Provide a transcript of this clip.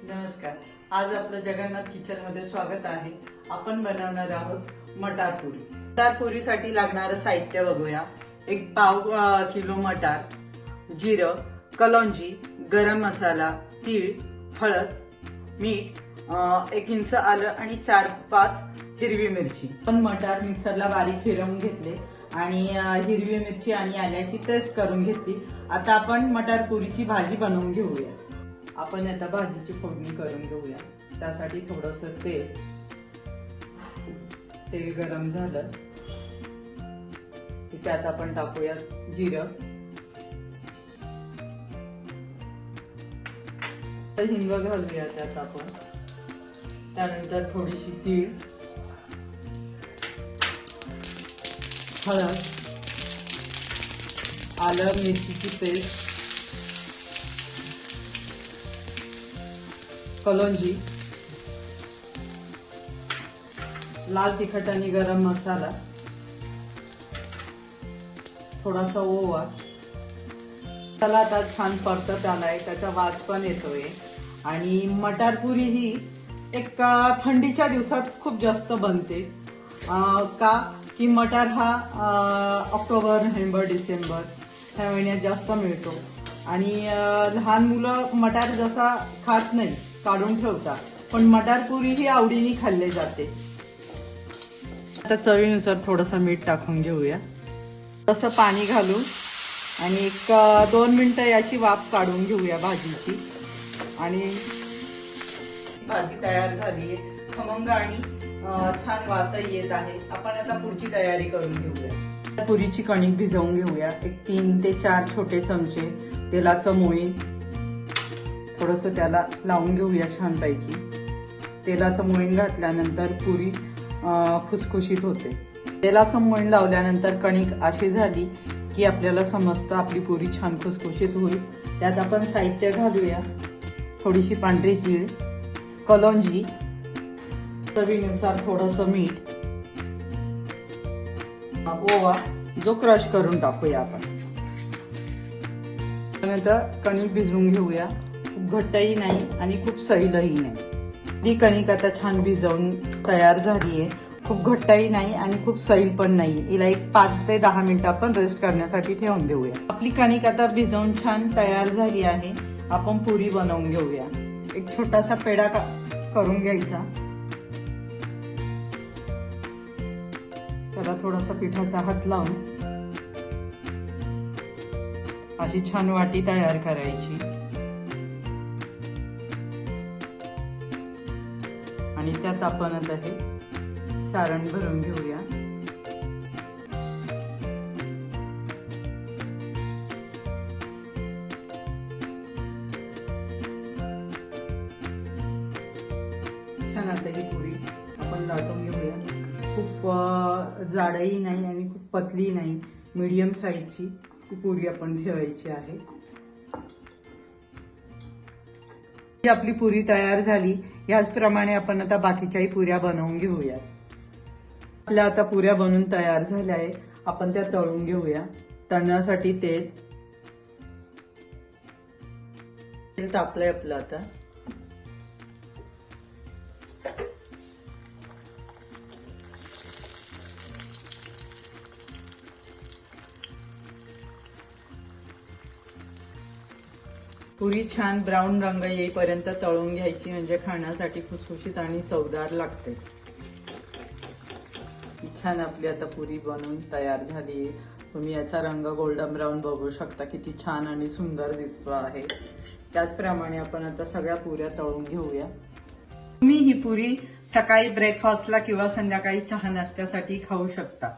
नमस्कार. आज आपलं जगन्नाथ किचन मध्ये स्वागत आहे. आपण बनवणार आहोत मटार पुरी. मटार पुरीसाठी लागणारं साहित्य बघूया. एक पाव किलो मटार, जिरं, कलौंजी, गरम मसाला, तीळ, हळद, मीठ, 1 इंच आलं आणि 4-5 हिरवी मिरची. पण मटार मिक्सरला बारीक फिरवून घेतले आणि हिरवी मिरची आणि आल्याची पेस्ट करून घेतली. आता आपण मटार पुरीची भाजी बनवून घेऊया. आपण आता भाजीची फोडणी करून घेऊया. त्यासाठी थोडंसं तेल गरम झालं की त्यात आपण टाकूया जिरं, हिंग घालूया त्यात आपण. त्यानंतर थोडीशी तीळ, हळद, आलं मिरचीची पेस्ट, कलौंजी, लाल तिखट आणि गरम मसाला, थोडासा ओवा. त्याला आता छान परतत आलाय, त्याचा वास पण येतोय. आणि मटार पुरी ही एक थंडीच्या दिवसात खूप जास्त बनते. का की मटार हा ऑक्टोबर, नोव्हेंबर, डिसेंबर ह्या महिन्यात जास्त मिळतो आणि लहान मुलं मटार जसा खात नाही, काढून ठेवतात, पण मटार पुरी ही आवडीने खाल्ले जाते. आता चवीनुसार थोडंसं मीठ टाकून घेऊया. तसं पाणी घालू आणि 1-2 मिनिटं याची वाफ काढून घेऊया भाजीची. आणि भाजी तयार झाली आहे, खमंग आणि छान वासही येत आहे. आपण आता पुढची तयारी करून घेऊया. पुरीची कणिक भिजवून घेऊया. 3 ते 4 छोटे चमचे तेलाचं मोहीन थोडंसं त्याला लावून घेऊया छानपैकी. तेलाचं मोहीन घातल्यानंतर पुरी खुसखुशीत होते. तेलाचं मोहीन लावल्यानंतर कणिक अशी झाली की आपल्याला समजतं आपली पुरी छान खुसखुशीत होईल. त्यात आपण साहित्य घालूया. थोडीशी पांढरी तीळ, कलौंजी, चवीनुसार थोडंसं मीठ, ओवा जो क्रश करून टाकूया आपण. त्यानंतर कणिक भिजवून घेऊया. खूप घट्टही नाही आणि खूप सैलही नाही. ही कणिक आता छान भिजवून तयार झाली आहे. खूप घट्टही नाही आणि खूप सैल पण नाही. हिला 5 ते 10 मिनिटं आपण रेस्ट करण्यासाठी ठेवून देऊया. आपली कणिक आता भिजवून छान तयार झाली आहे. आपण पुरी बनवून घेऊया. एक छोटासा पेढा करून घ्यायचा. त्याला थोडासा पिठाचा हात लावून अशी छान वाटी तयार करायची आणि त्यात आपण आता हे सारण भरून घेऊया. छान आता ही पुरी आपण लाटून घेऊया. खूप जाडही नाही आणि खूप पतली नाही, मीडियम साईजची ही पुरी आपण ठेवायची आहे. ही आपली पुरी तयार झाली. याचप्रमाणे आपण आता बाकीच्याही पुऱ्या बनवून घेऊया. आपल्या आता पुऱ्या बनवून तयार झाल्या आहे. आपण त्या तळून घेऊया. तळण्यासाठी तेल तापलंय आपलं. आता पुरी छान ब्राऊन रंग येईपर्यंत तळून घ्यायची, म्हणजे खाण्यासाठी खुसखुशीत आणि चवदार लागते. छान आपली आता पुरी बनवून तयार झाली. तुम्ही याचा रंग गोल्डन ब्राऊन बघू शकता, किती छान आणि सुंदर दिसतो आहे. त्याचप्रमाणे आपण आता सगळ्या पुऱ्या तळून घेऊया. तुम्ही ही पुरी सकाळी ब्रेकफास्टला किंवा संध्याकाळी चहा नाश्त्यासाठी खाऊ शकता.